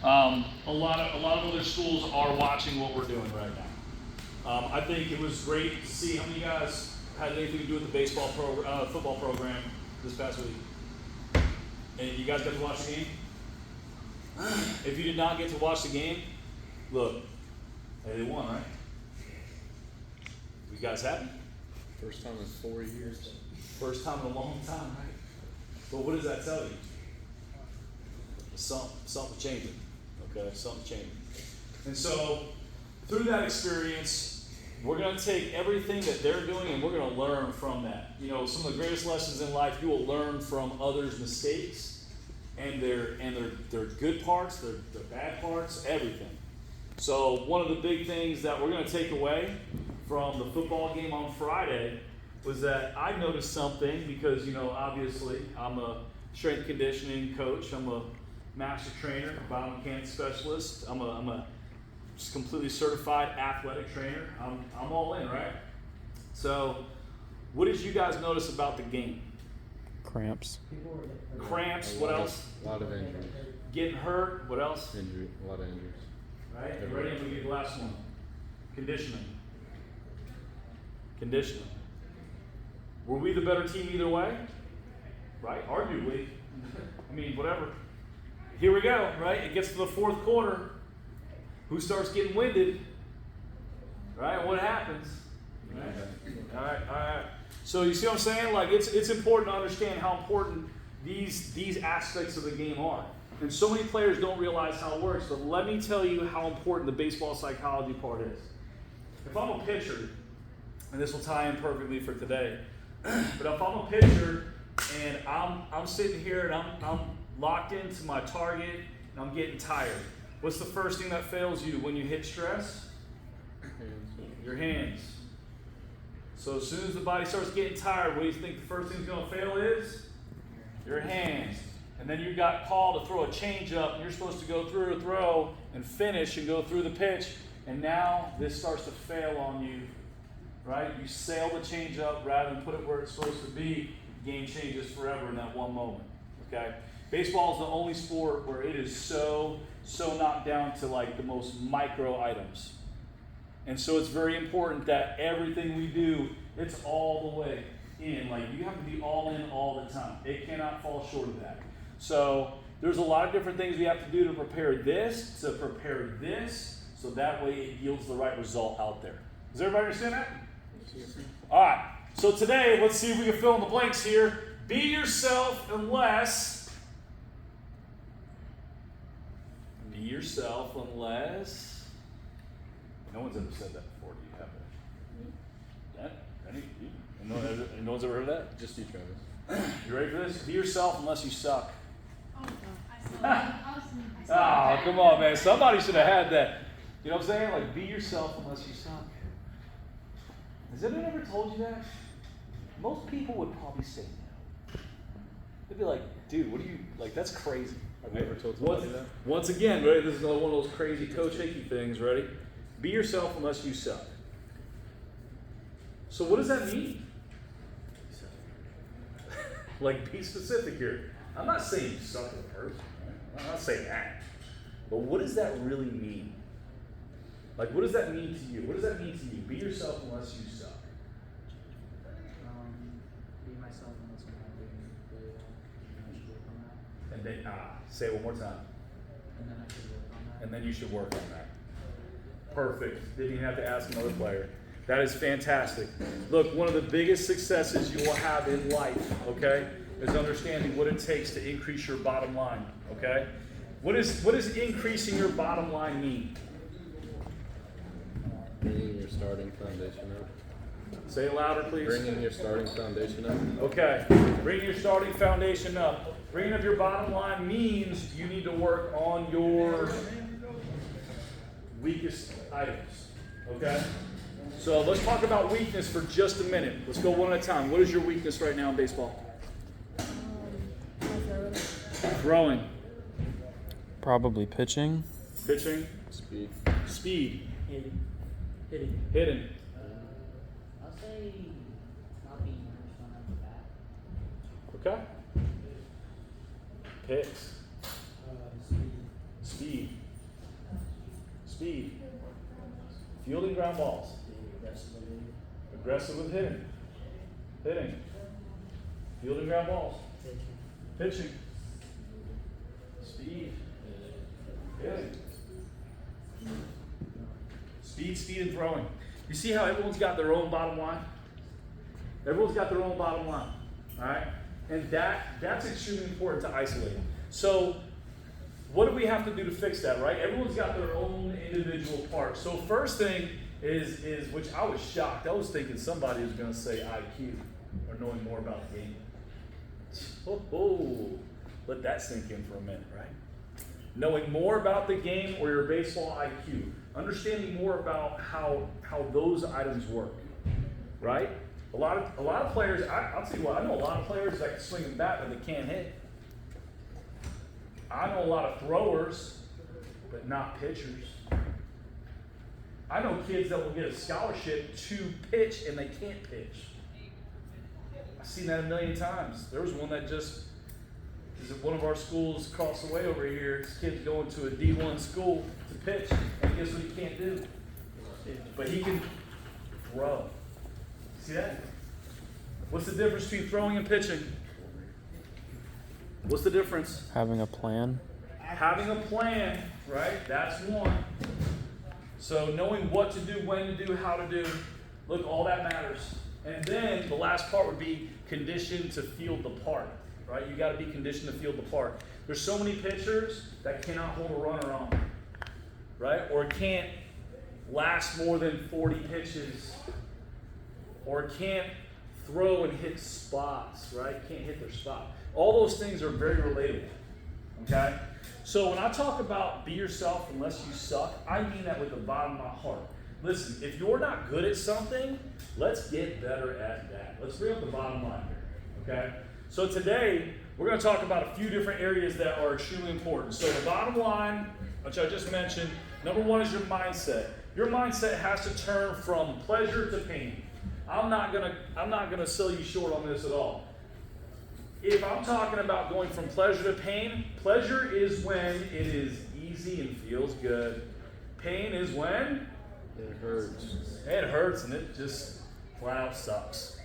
A lot of other schools are watching what we're doing right now. I think it was great to see how many guys had anything to do with the football program this past week. And you guys got to watch the game? If you did not get to watch the game, look, hey, they won, right? You guys happy? First time in 4 years. First time in a long time, right? But what does that tell you? Something changing. Okay, something changing. And so, through that experience, we're going to take everything that they're doing and we're going to learn from that. You know, some of the greatest lessons in life you will learn from others' mistakes and their good parts, their bad parts, everything. So one of the big things that we're going to take away from the football game on Friday was that I noticed something because, you know, obviously I'm a strength conditioning coach. I'm a master trainer, biomechanics specialist. I'm a just completely certified athletic trainer. I'm all in, right? So what did you guys notice about the game? Cramps. Cramps, what else? A lot of injuries. Getting hurt, what else? A lot of injuries. Right? You ready? I'm going to get the last one. Conditioning. Were we the better team either way? Right? Arguably. I mean, whatever. Here we go, right? It gets to the fourth quarter. Who starts getting winded? Right? What happens? Right? All right. So you see what I'm saying? Like it's important to understand how important these aspects of the game are. And so many players don't realize how it works. But let me tell you how important the baseball psychology part is. If I'm a pitcher, and this will tie in perfectly for today, but if I'm a pitcher and I'm sitting here and I'm locked into my target and I'm getting tired, what's the first thing that fails you when you hit stress? Your hands. So as soon as the body starts getting tired, what do you think the first thing's going to fail is? Your hands. And then you got called to throw a change up, and you're supposed to go through a throw and finish and go through the pitch, and now this starts to fail on you, right? You sail the change up rather than put it where it's supposed to be. The game changes forever in that one moment, okay? Baseball is the only sport where it is so knocked down to like the most micro items. And so it's very important that everything we do, it's all the way in. Like you have to be all in all the time. It cannot fall short of that. So there's a lot of different things we have to do to prepare this, so that way it yields the right result out there. Does everybody understand that? All right. So today, let's see if we can fill in the blanks here. Be yourself unless no one's ever said that before. Do you have that? Any? No one's ever heard of that? Just you, Travis. You ready for this? Be yourself unless you suck. Oh, no. I saw that. Oh, come on, man. Somebody should have had that. You know what I'm saying? Like, be yourself unless you suck. Has anyone ever told you that? Most people would probably say no. They'd be like, dude, what are you, like, that's crazy. I've never told somebody that. Once again, right, this is another one of those crazy Coach Hickey things, ready? Be yourself unless you suck. So what does that mean? Like, be specific here. I'm not saying you suck as a person. Right? I'm not saying that. But what does that really mean? Like, what does that mean to you? What does that mean to you? Be yourself unless you suck. Be myself unless I'm not doing really well. And I should work on that. And then, say it one more time. And then I should work on that. And then you should work on that. Perfect. Didn't even have to ask another player. That is fantastic. Look, one of the biggest successes you will have in life, okay, is understanding what it takes to increase your bottom line, okay? What does increasing your bottom line mean? Bringing your starting foundation up. Say it louder, please. Bringing your starting foundation up. Okay. Bringing your starting foundation up. Bringing up your bottom line means you need to work on your weakest items, okay? So let's talk about weakness for just a minute. Let's go one at a time. What is your weakness right now in baseball? Throwing. Probably pitching. Pitching. Speed. Speed. Hitting. Hitting. I'll say not being nervous on the bat. Okay. Picks. Speed. Speed. Speed. Speed. Fielding ground balls. Aggressive with hitting. Hitting. Fielding ground balls. Pitching. Speed. Hitting. Speed, and throwing. You see how everyone's got their own bottom line? Everyone's got their own bottom line. Alright? And that's extremely important to isolate. So what do we have to do to fix that, right? Everyone's got their own individual part. So first thing is which I was shocked. I was thinking somebody was going to say IQ or knowing more about the game. Let that sink in for a minute, right? Knowing more about the game or your baseball IQ. Understanding more about how those items work, right? A lot of players, I'll tell you what, I know a lot of players that can swing a bat but they can't hit. I know a lot of throwers, but not pitchers. I know kids that will get a scholarship to pitch and they can't pitch. I've seen that a million times. There was one that just is at one of our schools across the way over here. This kid's going to a D1 school to pitch, and guess what he can't do? But he can throw. See that? What's the difference between throwing and pitching? What's the difference? Having a plan. Having a plan, right? That's one. So knowing what to do, when to do, how to do, look, all that matters. And then the last part would be conditioned to field the part, right? You got to be conditioned to field the part. There's so many pitchers that cannot hold a runner on, right? Or can't last more than 40 pitches, or can't throw and hit spots, right? Can't hit their spot. All those things are very relatable, okay? So when I talk about be yourself unless you suck, I mean that with the bottom of my heart. Listen, if you're not good at something, let's get better at that. Let's bring up the bottom line here, okay? So today, we're going to talk about a few different areas that are extremely important. So the bottom line, which I just mentioned, number one is your mindset. Your mindset has to turn from pleasure to pain. I'm not gonna sell you short on this at all. If I'm talking about going from pleasure to pain, pleasure is when it is easy and feels good. Pain is when It hurts. it hurts and it just flat out sucks.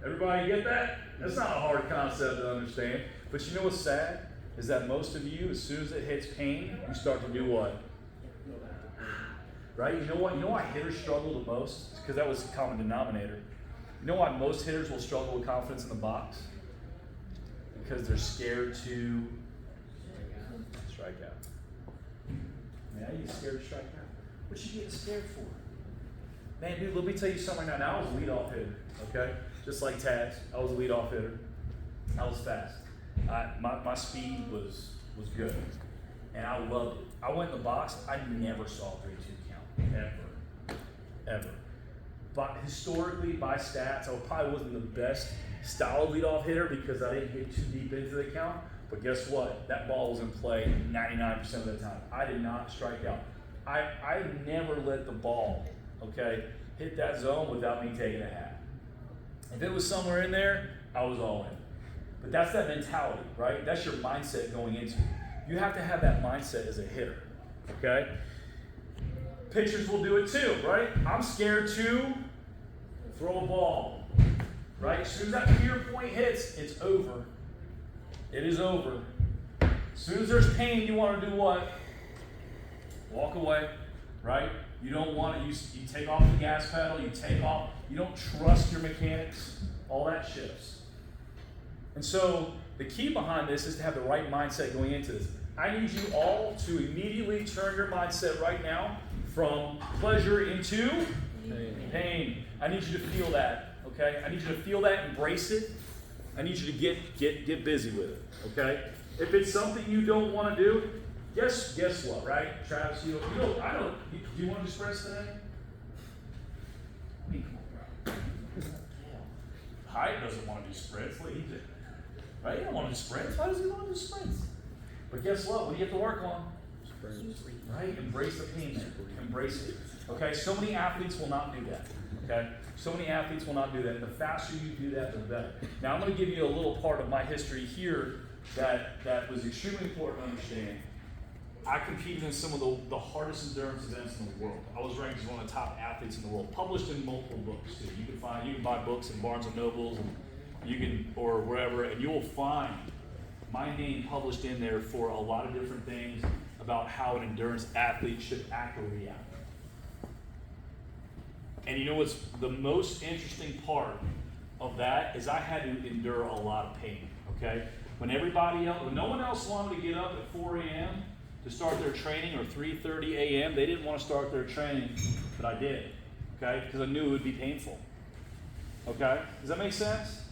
Everybody get that? That's not a hard concept to understand. But you know what's sad? Is that most of you, as soon as it hits pain, you start to do what? Right? You know what? You know why hitters struggle the most? It's because that was the common denominator. You know why most hitters will struggle with confidence in the box? Because they're scared to strike out. Man, you scared to strike out. What you getting scared for? Man, dude, let me tell you something right now. Now I was a leadoff hitter, okay? Just like Taz, I was a leadoff hitter. I was fast. My speed was good, and I loved it. I went in the box. I never saw a 3-2 count, ever. But historically, by stats, I probably wasn't the best style of leadoff hitter because I didn't get too deep into the count. But guess what? That ball was in play 99% of the time. I did not strike out. I never let the ball, okay, hit that zone without me taking a hat. If it was somewhere in there, I was all in. But that's that mentality, right? That's your mindset going into it. You have to have that mindset as a hitter, okay? Pitchers will do it too, right? I'm scared to throw a ball, right? As soon as that fear point hits, it's over. It is over. As soon as there's pain, you want to do what? Walk away, right? You don't want to, you take off the gas pedal, you take off, you don't trust your mechanics, all that shifts. And so the key behind this is to have the right mindset going into this. I need you all to immediately turn your mindset right now from pleasure into pain. I need you to feel that, okay? I need you to feel that, embrace it. I need you to get busy with it, okay? If it's something you don't want to do, guess what, right? Travis, do you want to do sprints today? I mean, come on, bro. Hyde doesn't want to do sprints. What he did, right? He don't want to do sprints. Why does he want to do sprints? But guess what? What do you have to work on? Sprints. Right? Embrace the pain there. Embrace it. Okay? So many athletes will not do that. Okay? So many athletes will not do that. The faster you do that, the better. Now I'm going to give you a little part of my history here that was extremely important to understand. I competed in some of the hardest endurance events in the world. I was ranked as one of the top athletes in the world, published in multiple books too. You can buy books in Barnes and Nobles and or wherever, and you will find my name published in there for a lot of different things about how an endurance athlete should act or react. And you know what's the most interesting part of that is I had to endure a lot of pain, okay? When no one else wanted to get up at 4 a.m. to start their training or 3:30 a.m., they didn't want to start their training, but I did, okay? Because I knew it would be painful, okay? Does that make sense?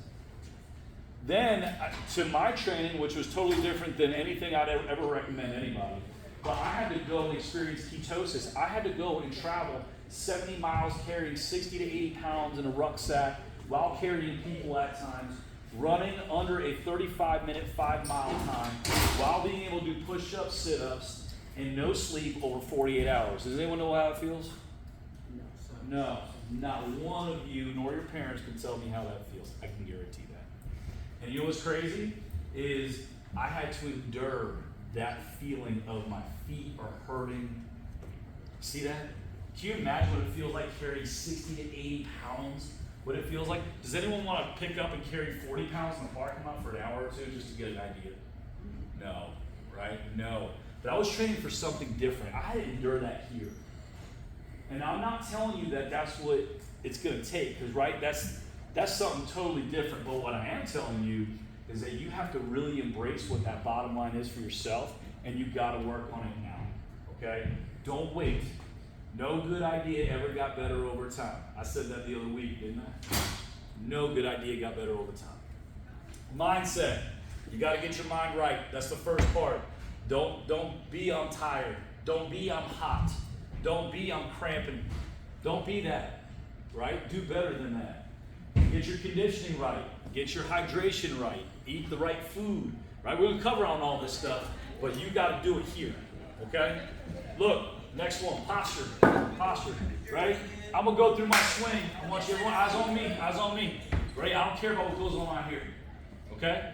Then, to my training, which was totally different than anything I'd ever recommend anybody, but I had to go and experience ketosis. I had to go and travel 70 miles carrying 60 to 80 pounds in a rucksack while carrying people at times, running under a 35-minute 5-mile time while being able to do push-ups, sit-ups, and no sleep over 48 hours. Does anyone know how it feels? No. Not one of you nor your parents can tell me how that feels. I can guarantee that. And you know what's crazy? Is I had to endure that feeling of my feet are hurting. See that? Can you imagine what it feels like carrying 60 to 80 pounds? What it feels like? Does anyone want to pick up and carry 40 pounds in the parking lot for an hour or two just to get an idea? No, right? No. But I was training for something different. I had to endure that here. And I'm not telling you that that's what it's going to take, because right, that's something totally different. But what I am telling you is that you have to really embrace what that bottom line is for yourself, and you've got to work on it now. Okay? Don't wait. No good idea ever got better over time. I said that the other week, didn't I? No good idea got better over time. Mindset. You got to get your mind right. That's the first part. Don't be I'm tired. Don't be I'm hot. Don't be I'm cramping. Don't be that. Right? Do better than that. Get your conditioning right. Get your hydration right. Eat the right food. Right? We're going to cover on all this stuff, but you got to do it here. Okay? Look. Next one, posture. Posture. Ready? I'm gonna go through my swing. I want you everyone, eyes on me, eyes on me. Ready? I don't care about what goes on out here. Okay?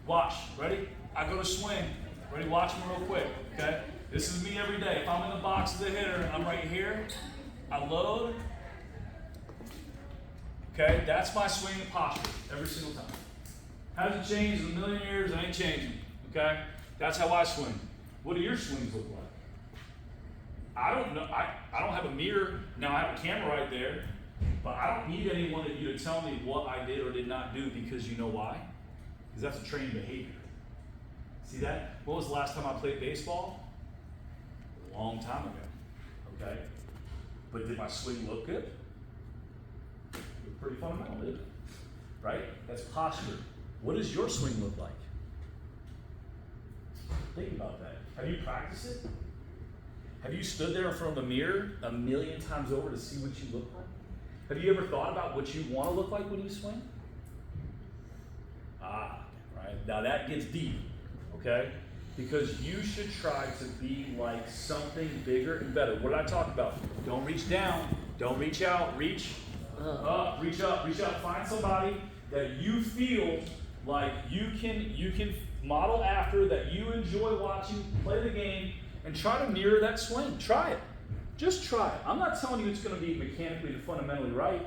Watch. Ready? I go to swing. Ready? Watch me real quick. Okay? This is me every day. If I'm in the box of the hitter, I'm right here. I load. Okay? That's my swing posture every single time. Hasn't changed in a million years. It ain't changing. Okay? That's how I swing. What do your swings look like? I don't know. I don't have a mirror. Now I have a camera right there, but I don't need any one of you to tell me what I did or did not do, because you know why? Because that's a trained behavior. See that? When was the last time I played baseball? A long time ago. Okay? But did my swing look good? It was pretty fundamental, didn't it? Right? That's posture. What does your swing look like? Think about that. Have you practiced it? Have you stood there in front of the mirror a million times over to see what you look like? Have you ever thought about what you want to look like when you swing? Right. Now that gets deep, okay? Because you should try to be like something bigger and better. What did I talk about? Don't reach down. Don't reach out. Reach up. Reach up. Reach up. Find somebody that you feel like you can model after, that you enjoy watching, play the game, and try to mirror that swing. Try it. Just try it. I'm not telling you it's going to be mechanically and fundamentally right,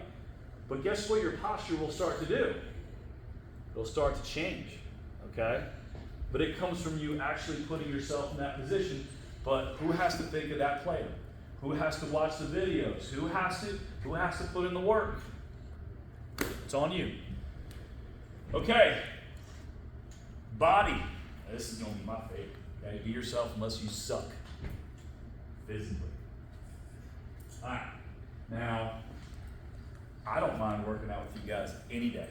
but guess what your posture will start to do? It'll start to change, okay? But it comes from you actually putting yourself in that position. But who has to think of that player? Who has to watch the videos? Who has to put in the work? It's on you. Okay. Body. This is going to be my favorite. Okay? Be yourself unless you suck physically. All right. Now, I don't mind working out with you guys any day.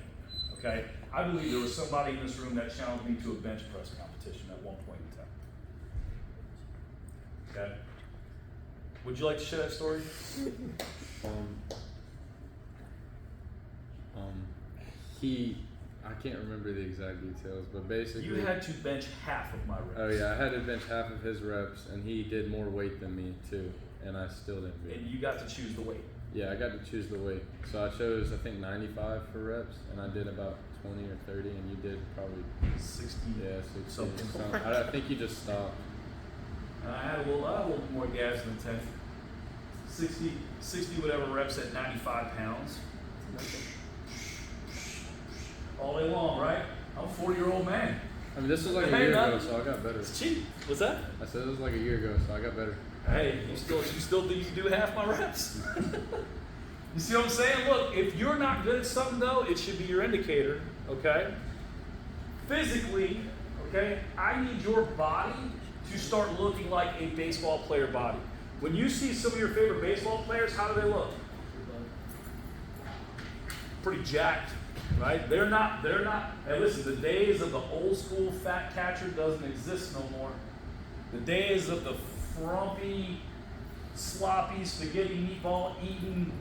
Okay? I believe there was somebody in this room that challenged me to a bench press competition at one point in time. Okay? Would you like to share that story? I can't remember the exact details, but basically You had to bench half of my reps. Oh yeah, I had to bench half of his reps, and he did more weight than me too, and I still didn't beat him. And you got to choose the weight. Yeah, I got to choose the weight. So I chose, I think, 95 for reps, and I did about 20 or 30, and you did probably 60. yeah, 60 Something. something. I think you just stopped. And I had a little more gas than 10. 60 whatever reps at 95 pounds. All day long, right? I'm a 40-year-old man. I mean, this was like a Hey, year ago, nothing. so I got better. It's cheap. What's that? I said it was like a year ago, so I got better. Hey, you still think you can do half my reps? You see what I'm saying? Look, if you're not good at something though, it should be your indicator, okay? Physically, okay, I need your body to start looking like a baseball player body. When you see some of your favorite baseball players, how do they look? Pretty jacked, right? They're not, hey listen, the days of the old school fat catcher doesn't exist no more. The days of the frumpy, sloppy, spaghetti meatball eating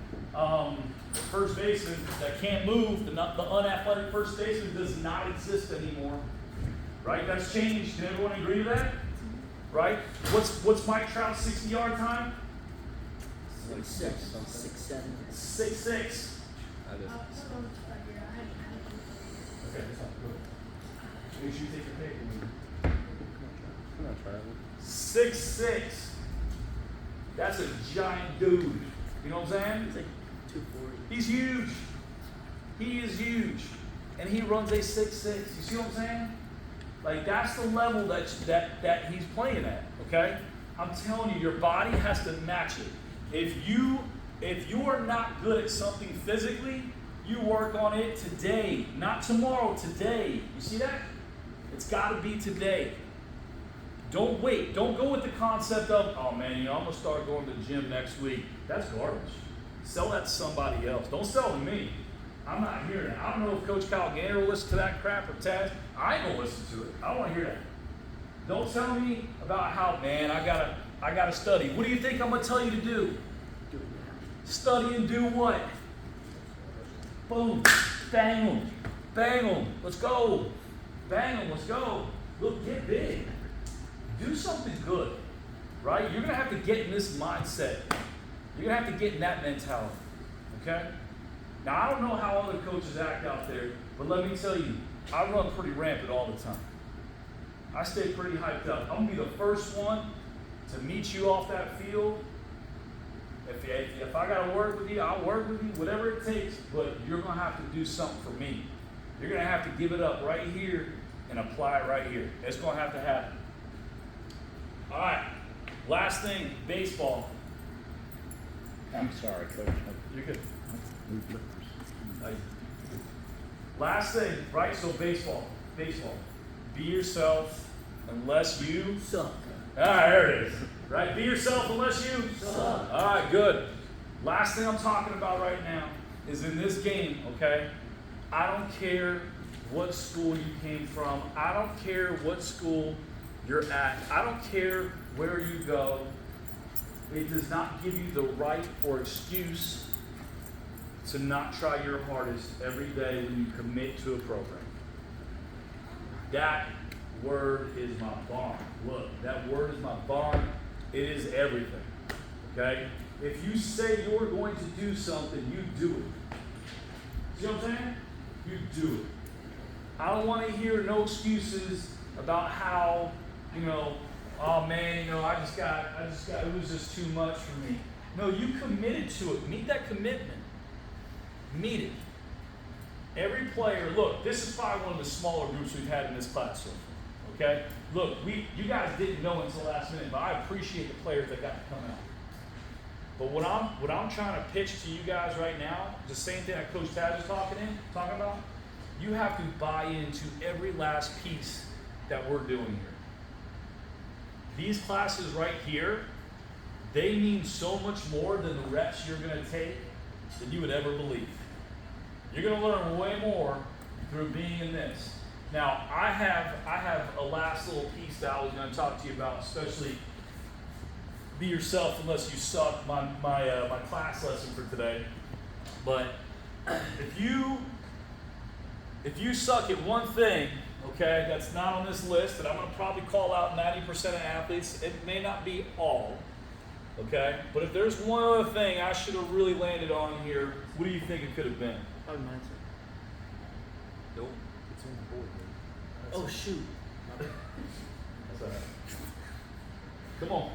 first baseman that can't move, the unathletic first baseman does not exist anymore. Right? That's changed. Can everyone agree to that? Right? What's Mike Trout's 60-yard time? 6'7". 6'7". 6'6". I just, Okay, that's not good. Make sure you take your paper. I'm not trying. 6'6". That's a giant dude. You know what I'm saying? He's like 240. He's huge. He is huge. And he runs a 6'6". You see what I'm saying? Like that's the level that he's playing at, okay? I'm telling you, your body has to match it. If you are not good at something physically, you work on it today, not tomorrow, today. You see that? It's gotta be today. Don't wait. Don't go with the concept of, oh man, I'm gonna start going to the gym next week. That's garbage. Sell that to somebody else. Don't sell to me. I'm not hearing that. I don't know if Coach Kyle Gaynor will listen to that crap or Taz. I ain't gonna listen to it. I don't want to hear that. Don't tell me about how, man, I gotta study. What do you think I'm gonna tell you to do? Do it now. Study and do what? Boom. Bang them. Bang them. Let's go. Bang them. Let's go. Look, get big. Do something good. Right? You're going to have to get in this mindset. You're going to have to get in that mentality. Okay? Now, I don't know how other coaches act out there, but let me tell you, I run pretty rampant all the time. I stay pretty hyped up. I'm going to be the first one to meet you off that field. If I got to work with you, I'll work with you, whatever it takes, but you're going to have to do something for me. You're going to have to give it up right here and apply it right here. It's going to have to happen. All right, last thing, baseball. I'm sorry, Coach. You're good. Last thing, right? So baseball. Be yourself unless you Suck. there it is. Right? Be yourself unless you Suck. All right, good. Last thing I'm talking about right now is in this game, okay? I don't care what school you came from. I don't care what school you're at. I don't care where you go. It does not give you the right or excuse to not try your hardest every day when you commit to a program. That word is my barn. Look, that word is my barn. It is everything. Okay? If you say you're going to do something, you do it. See what I'm saying? You do it. I don't want to hear no excuses about how, oh man, I just got, it was just too much for me. No, you committed to it. Meet that commitment. Meet it. Every player, look, this is probably one of the smaller groups we've had in this class so far. Okay? Look, you guys didn't know until last minute, but I appreciate the players that got to come out. But what I'm trying to pitch to you guys right now, the same thing that Coach Taz is talking about, you have to buy into every last piece that we're doing here. These classes right here, they mean so much more than the reps you're going to take than you would ever believe. You're going to learn way more through being in this. Now, I have a last little piece that I was going to talk to you about, especially be yourself unless you suck, my class lesson for today. But if you suck at one thing, okay, that's not on this list, and I'm going to probably call out 90% of athletes, it may not be all, okay? But if there's one other thing I should have really landed on here, what do you think it could have been? Probably mindset. Nope. It's on the board, Oh shoot. That's all right. Come on.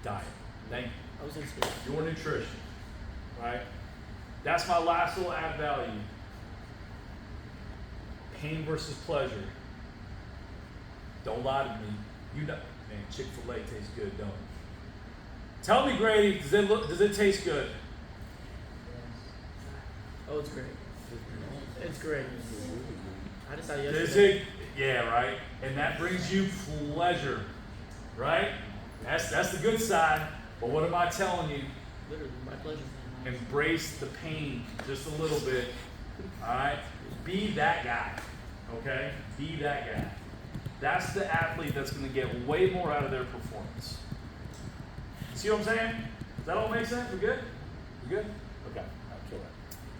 Diet. Thank you. I was in school. Your nutrition. Right? That's my last little add value. Pain versus pleasure. Don't lie to me. You know, man, Chick-fil-A tastes good, don't it? Tell me, Grady, does it taste good? Oh, it's great. It's great. I just had it Does yesterday. it? Yeah, right. And that brings you pleasure, right? That's the good side. But what am I telling you? Literally, my pleasure. Embrace the pain just a little bit. All right? Be that guy. Okay? Be that guy. That's the athlete that's going to get way more out of their performance. See what I'm saying? Does that all make sense? We good? We good? Okay.